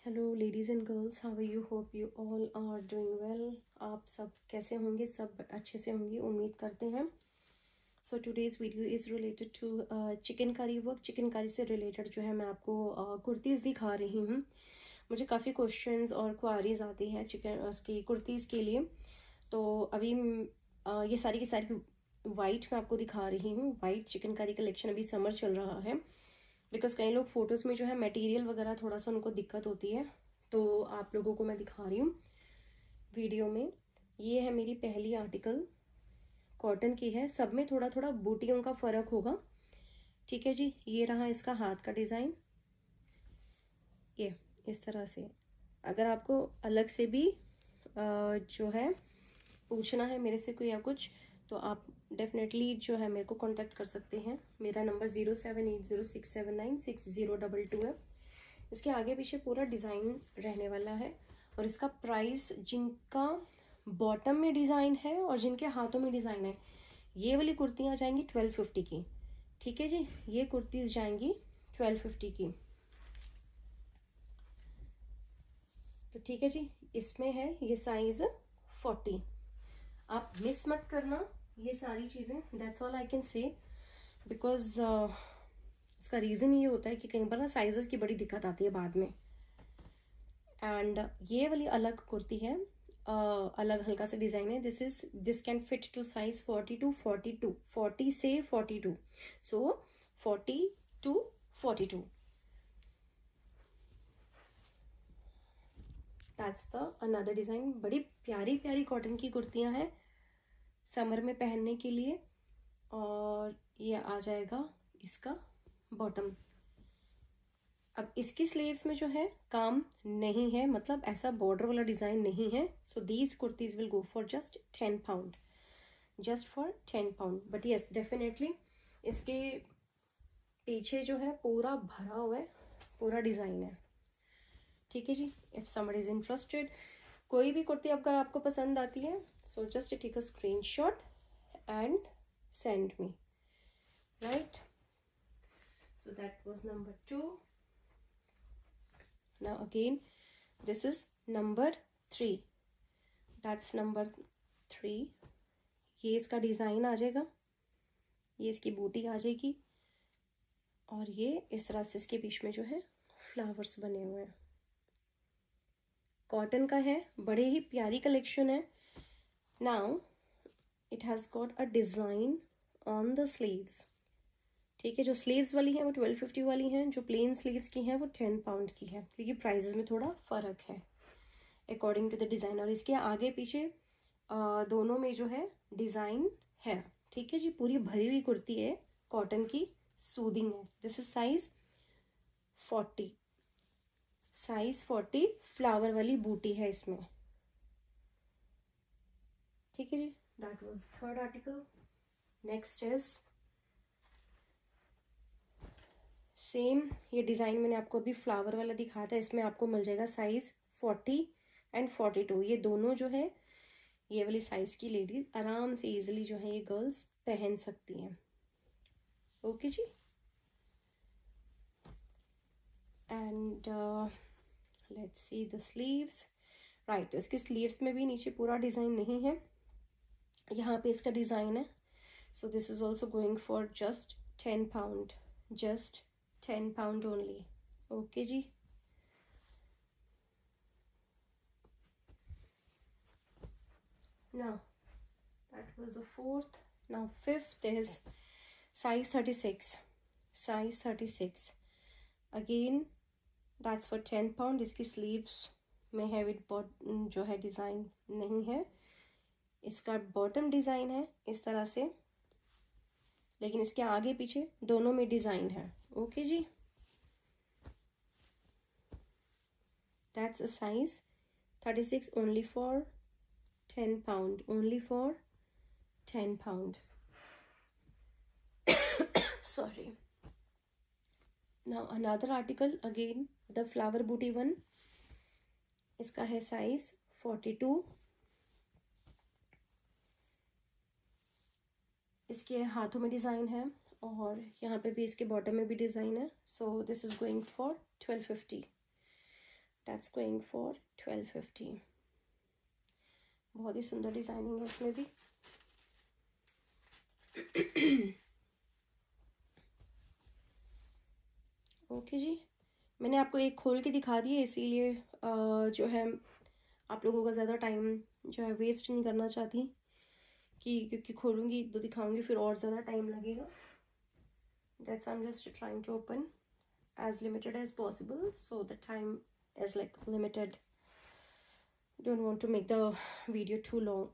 Hello ladies and girls, how are you? Hope you all are doing well. आप सब कैसे होंगे? सब अच्छे से होंगे, उम्मीद करते हैं। So today's video is related to chikankari work. Chikankari से रिलेटेड जो है मैं आपको कुर्तीज़ दिखा रही हूँ। मुझे काफ़ी क्वेश्चंस और क्वारीज आती हैं चिकन उसकी कुर्तीज़ के लिए। तो अभी ये सारी की सारी वाइट मैं आपको दिखा रही हूँ। वाइट चिकनकारी कलेक्शन, अभी समर चल रहा है। बिकॉज कई लोग फोटोज़ में जो है मटेरियल वगैरह थोड़ा सा उनको दिक्कत होती है, तो आप लोगों को मैं दिखा रही हूँ वीडियो में। ये है मेरी पहली आर्टिकल, कॉटन की है। सब में थोड़ा थोड़ा बूटियों का फ़र्क होगा, ठीक है जी। ये रहा इसका हाथ का डिज़ाइन, ये इस तरह से। अगर आपको अलग से भी जो है पूछना है मेरे से कोई या कुछ, तो आप डेफिनेटली जो है मेरे को कांटेक्ट कर सकते हैं। मेरा नंबर 0780679602 है। इसके आगे पीछे पूरा डिज़ाइन रहने वाला है। और इसका प्राइस, जिनका बॉटम में डिज़ाइन है और जिनके हाथों में डिज़ाइन है, ये वाली कुर्तियाँ जाएंगी 1250 की, ठीक है जी। ये कुर्तीज़ जाएंगी 1250 की, तो ठीक है जी। इसमें है ये साइज़ 40। आप मिस मत करना ये सारी चीज़ें, that's all I can say. Because उसका रीज़न ये होता है कि कई बार ना साइजेस की बड़ी दिक्कत आती है बाद में। एंड ये वाली अलग कुर्ती है, अलग हल्का सा डिज़ाइन है। This can fit to size 40 to 42, 40 से 42, so 40 to 42, that's the another design. बड़ी प्यारी प्यारी कॉटन की कुर्तियां हैं समर में पहनने के लिए। और ये आ जाएगा इसका बॉटम। अब इसकी स्लीव्स में जो है काम नहीं है, मतलब ऐसा बॉर्डर वाला डिज़ाइन नहीं है। So these kurtis will go for just 10 pound, just for 10 pound. But yes, definitely इसके पीछे जो है पूरा भरा हुआ है, पूरा डिज़ाइन है, ठीक है जी। इफ समबडी इज इंटरेस्टेड, कोई भी कुर्ती अगर आपको पसंद आती है, so just take a screenshot and send me, right. So that was number 2. Now again, this is number 3. That's number 3. ये इसका डिज़ाइन आ जाएगा, ये इसकी बूटी आ जाएगी, और ये इस तरह से इसके बीच में जो है फ्लावर्स बने हुए हैं। कॉटन का है, बड़े ही प्यारी कलेक्शन है। Now it has got a design on the sleeves, ठीक है। जो स्लीव्स वाली है वो 1250 वाली हैं, जो प्लेन स्लीव्स की हैं वो 10 पाउंड की है, क्योंकि प्राइजेस में थोड़ा फ़र्क है अकॉर्डिंग टू द डिज़ाइन। और इसके आगे पीछे दोनों में जो है डिज़ाइन है, ठीक है जी। पूरी भरी हुई कुर्ती है, कॉटन की, सूदिंग है। This is size 40, size 40, flower वाली बूटी है इसमें, ठीक है जी। That was third article. Next is same, ये डिज़ाइन मैंने आपको अभी फ्लावर वाला दिखाया था। इसमें आपको मिल जाएगा साइज 40 एंड 42। ये दोनों जो है, ये वाली साइज की लेडीज आराम से इजीली जो है ये गर्ल्स पहन सकती हैं, ओके जी। And let's see the sleeves, right. इसके स्लीव्स में भी नीचे पूरा डिज़ाइन नहीं है, यहाँ पे इसका डिज़ाइन है। So this is also going for just 10 pound, just 10 pound only, okay जी। Now that was the fourth. Now fifth is size 36, size 36 again, that's for 10 pound। इसकी स्लीव्स में है विद जो है डिज़ाइन नहीं है। इसका बॉटम डिज़ाइन है इस तरह से, लेकिन इसके आगे पीछे दोनों में डिज़ाइन है, ओके जी। That's a size 36 only for 10 pound, only for 10 pound। Sorry। Now another article, again the flower booty one। इसका है साइज 42। इसके हाथों में डिज़ाइन है और यहाँ पे भी इसके बॉटम में भी डिज़ाइन है। So this is going for 1250। That's going for 1250। बहुत ही सुंदर डिजाइनिंग है इसमें भी। ओके जी, मैंने आपको एक खोल के दिखा दी है, इसीलिए जो है आप लोगों का ज़्यादा टाइम जो है वेस्ट नहीं करना चाहती, कि क्योंकि खोलूँगी तो दिखाऊंगी फिर और ज़्यादा टाइम लगेगा। That's I am just trying to open as limited as possible, so the time is like limited, don't want to make the video too long,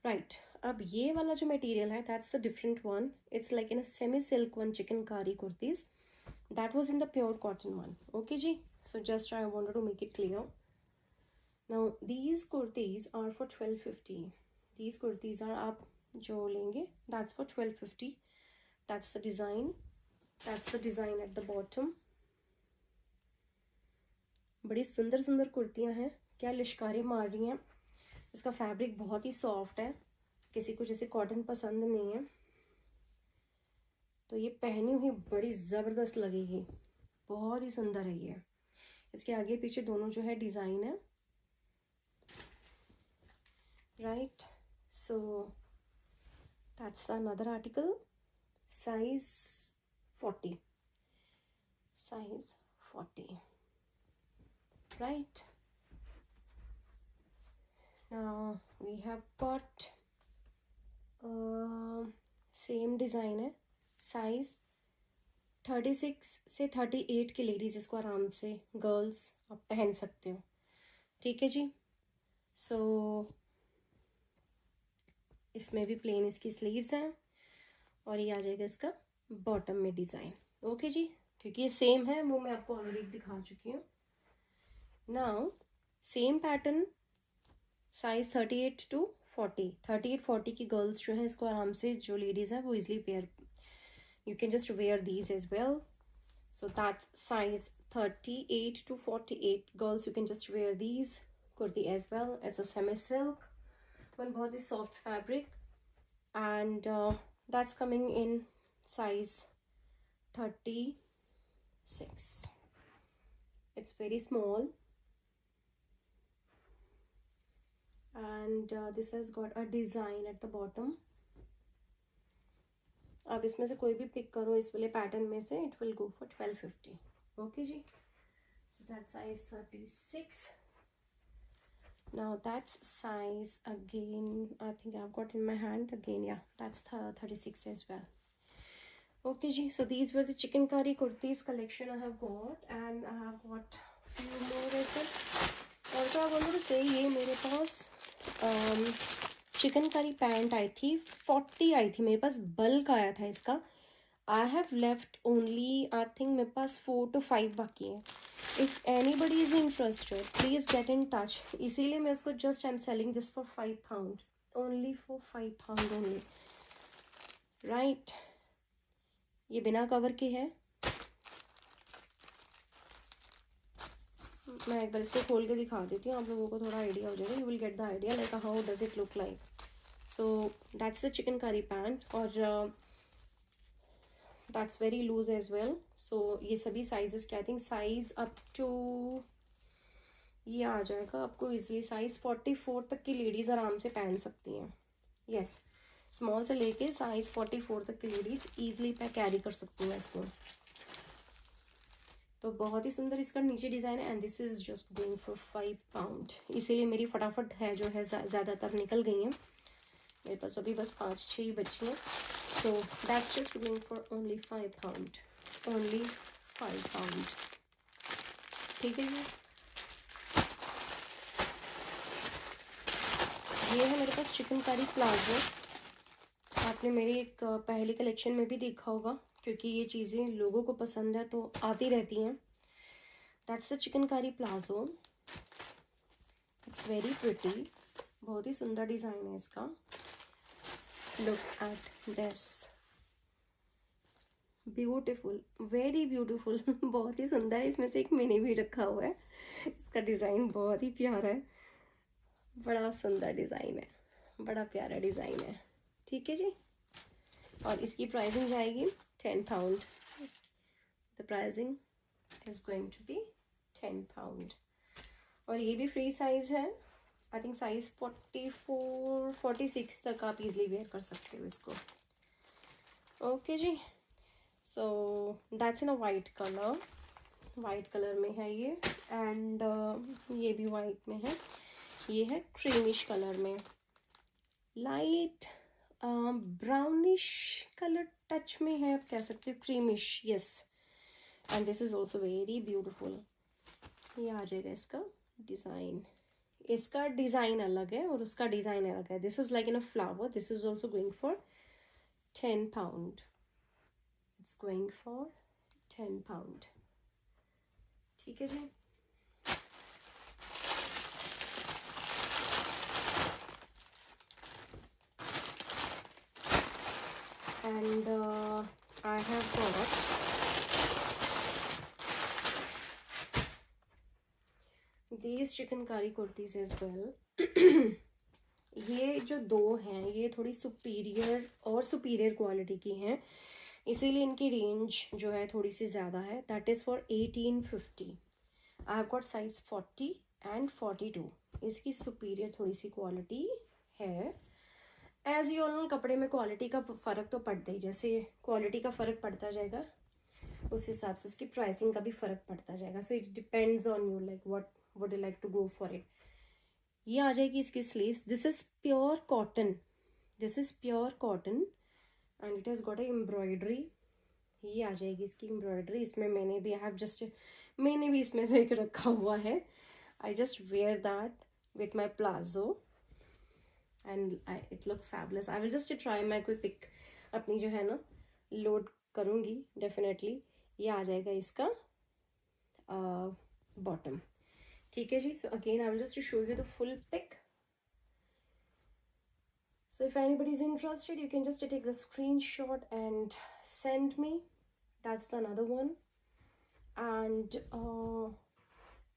right? अब ये वाला जो मटेरियल है, that's the different one. It's like in a semi silk one, chicknकारी kurtis. That was in the pure cotton one. Okay ji, so just I wanted to make it clear. Now these kurtis are for 1250. These kurtis are आप जो लेंगे that's for 1250. That's the design. That's the design at the bottom. बड़ी सुंदर सुंदर कुर्तियां हैं, क्या लिशकारे मार रही हैं। इसका फैब्रिक बहुत ही सॉफ्ट है, किसी को जैसे कॉटन पसंद नहीं है तो ये पहनी हुई बड़ी ज़बरदस्त लगेगी, बहुत ही सुंदर है ये। इसके आगे पीछे दोनों जो है डिज़ाइन है, right? So that's another article, size 40, size 40, right? Now we have got same design है, साइज 36 से 38 की लेडीज़ इसको आराम से, गर्ल्स आप पहन सकते हो, ठीक है जी। सो इसमें भी प्लेन इसकी स्लीव्स हैं और ये आ जाएगा इसका बॉटम में डिज़ाइन। ओके जी, क्योंकि ये सेम है वो मैं आपको ऑलरेडी दिखा चुकी हूँ। Now same pattern, size 38 to 40, 38-40 की गर्ल्स जो है इसको आराम से, जो लेडीज़ है वो easily pair, you can just wear these as well. So that's size 38 to 48 girls, you can just wear these kurti as well. It's a semi silk one, बहुत ही soft fabric, and that's coming in size 36. It's very small, and this has got a design at the bottom. आप इसमें से कोई भी pick करो इस वाले pattern में से, it will go for 1250। Okay जी, so that size 36. Now that's size again, I think I have got in my hand again, या दैट्स 36 एज वेल। ओके जी, so these were the chikankari kurtis collection I have got, and I have got few more as well. और तो I wanted to से, ये मेरे पास chikankari pant आई थी, 40 आई थी मेरे पास, बल्क आया था इसका। I have left only, I think मेरे पास 4 to 5 बाकी हैं। If anybody is interested please get in touch. इसीलिए मैं इसको just I am selling this for 5 pound, only for 5 pound only, right? ये बिना कवर के है, मैं एक बार इसको खोल के दिखा देती हूँ, आप लोगों को थोड़ा आइडिया हो जाएगा, you will get the idea like how does it look like. So that's the chikankari pant, और that's very loose as well. So ये सभी साइजेस के, I think size up to, ये आ जाएगा आपको इजीली साइज 44 तक की लेडीज आराम से पहन सकती हैं। यस, स्मॉल से लेके साइज 44 तक की लेडीज इजीली कैरी कर सकती हैं इसको। तो बहुत ही सुंदर इसका नीचे डिज़ाइन है, and this is just going for 5 pound। इसीलिए मेरी फटाफट है जो है ज़्यादातर निकल गई हैं, मेरे पास अभी बस 5-6 ही बची हैं। So that's just going for only 5 pound, only 5 pound, ठीक है जी। ये है मेरे पास चिकनकारी प्लाजो, आपने मेरी एक पहली कलेक्शन में भी देखा होगा, क्योंकि ये चीज़ें लोगों को पसंद है तो आती रहती हैं। That's the chikankari palazzo, it's very pretty, बहुत ही सुंदर डिज़ाइन है इसका। Look at this, beautiful, very beautiful, बहुत ही सुंदर है। इसमें से एक मैंने भी रखा हुआ है, इसका डिज़ाइन बहुत ही प्यारा है, बड़ा सुंदर डिज़ाइन है, बड़ा प्यारा डिज़ाइन है, ठीक है जी। और इसकी प्राइसिंग जाएगी 10 pound, the pricing is going to be 10 pound. और ये भी फ्री साइज है, आई थिंक साइज 44 46 तक आप इजली वेयर कर सकते हो इसको। ओके जी, so that's in a white colour, white colour में है ये, एंड ये भी वाइट में है। ये है क्रीमिश कलर में, लाइट ब्राउनिश कलर टच में है, आप कह सकते हो creamish, yes. And this is also very beautiful. ये आ जाएगा इसका डिज़ाइन, इसका डिज़ाइन अलग है और उसका डिज़ाइन अलग है। This is like in a flower, this is also going for 10 pound, it's going for 10 pound। ठीक है जी, and I have got these chicknकारी kurtis as well। ये जो दो हैं ये थोड़ी सुपीरियर और सुपीरियर क्वालिटी की हैं, इसीलिए इनकी रेंज जो है थोड़ी सी ज़्यादा है। That is for 1850। I have got size 40 and 42। इसकी सुपीरियर थोड़ी सी क्वालिटी है। एज यू ऑल नो, कपड़े में क्वालिटी का फ़र्क तो पड़ता ही, जैसे क्वालिटी का फ़र्क पड़ता जाएगा उस हिसाब से उसकी प्राइसिंग का भी फ़र्क पड़ता जाएगा। So it depends on you, like what would you like to go for it. ये आ जाएगी इसकी sleeves, this is pure cotton, this is pure cotton and it has got a embroidery. ये आ जाएगी इसकी एम्ब्रॉयडरी, इसमें मैंने भी इसमें से एक रखा हुआ है। I just wear that with my palazzo and it look fabulous. I will just try, मैं कोई पिक अपनी जो है ना लोड करूँगी डेफिनेटली। ये आ जाएगा इसका बॉटम। ठीक है जी, so again I will just show you the full pic. So if anybody is interested, you can just take the screenshot and send me. That's another one. And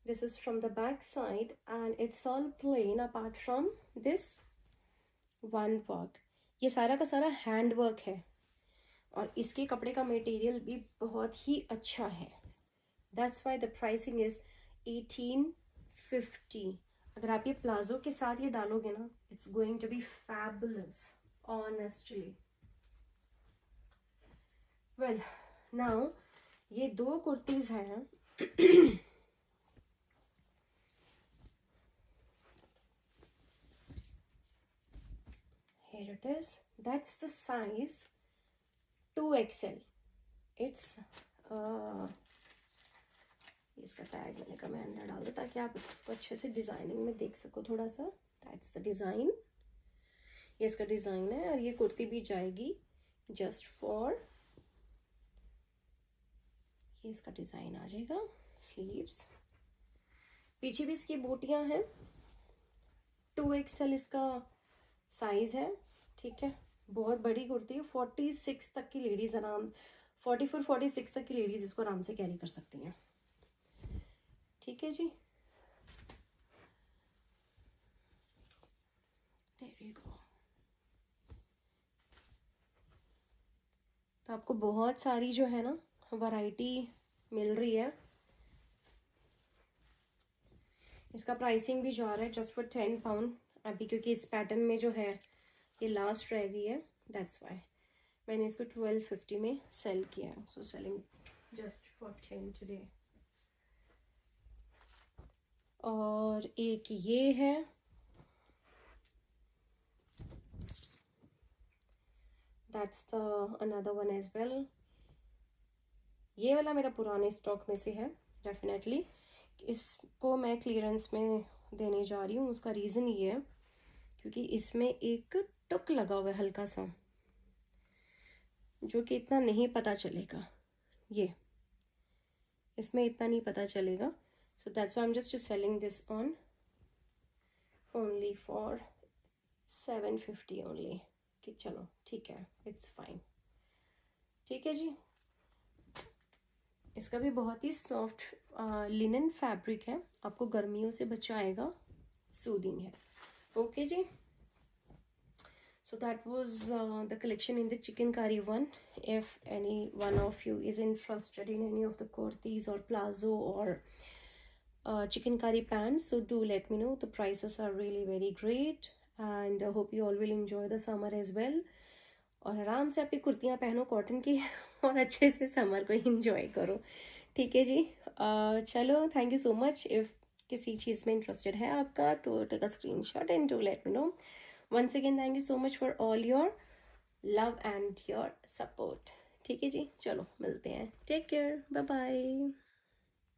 this is from the back side and it's all plain apart from this one work. ये सारा का सारा hand work है और इसके कपड़े का material भी बहुत ही अच्छा है। That's why the pricing is 1850. अगर आप ये प्लाजो के साथ ये डालोगे ना, it's going to be fabulous honestly. Well now ये दो कुर्तीज हैं। Here it is, that's the size 2XL. It's इसका टैग मैंने कहा मैं अंदर डाल दूँ ताकि आप इसको अच्छे से डिज़ाइनिंग में देख सको थोड़ा सा। दैट्स द डिज़ाइन, ये इसका डिज़ाइन है और ये कुर्ती भी जाएगी जस्ट फॉर, ये इसका डिज़ाइन आ जाएगा, स्लीव्स, पीछे भी इसकी बूटियाँ हैं। 2XL इसका साइज है। ठीक है, बहुत बड़ी कुर्ती है, 46 तक की लेडीज आराम, 44 46 तक की लेडीज इसको आराम से कैरी कर सकती हैं। ठीक है जी, There you go. तो आपको बहुत सारी जो है ना वैरायटी मिल रही है। इसका प्राइसिंग भी जा रहा है जस्ट फॉर 10 pound अभी, क्योंकि इस पैटर्न में जो है ये लास्ट रह गई है, दैट्स वाई मैंने इसको 1250 में सेल किया है। So selling just for 10 today. और एक ये है, that's the another one as well. ये वाला मेरा पुराने स्टॉक में से है डेफिनेटली, इसको मैं क्लियरेंस में देने जा रही हूँ। उसका रीज़न ये है क्योंकि इसमें एक टुक लगा हुआ है हल्का सा, जो कि इतना नहीं पता चलेगा, ये इसमें इतना नहीं पता चलेगा। So that's why I am just selling this on only for 750 only, कि चलो ठीक है, इट्स फाइन। ठीक है जी, इसका भी बहुत ही सॉफ्ट लिनन फैब्रिक है, आपको गर्मियों से बचाएगा, सूदिंग है। ओके जी, so that was the collection in the chikankari one. If any one of you is interested in any of the kurtis or plazo or chickenकारी pants. So do let me know. The prices are really very great and I hope you all will enjoy the summer as well. और आराम से आपकी कुर्तियाँ पहनो cotton की और अच्छे से summer को इंजॉय करो. ठीक है जी. चलो, thank you so much. If किसी चीज़ में इंटरेस्टेड है आपका तो take a screenshot and do let me know. Once again thank you so much for all your love and your support. ठीक है जी, चलो मिलते हैं. Take care, bye bye.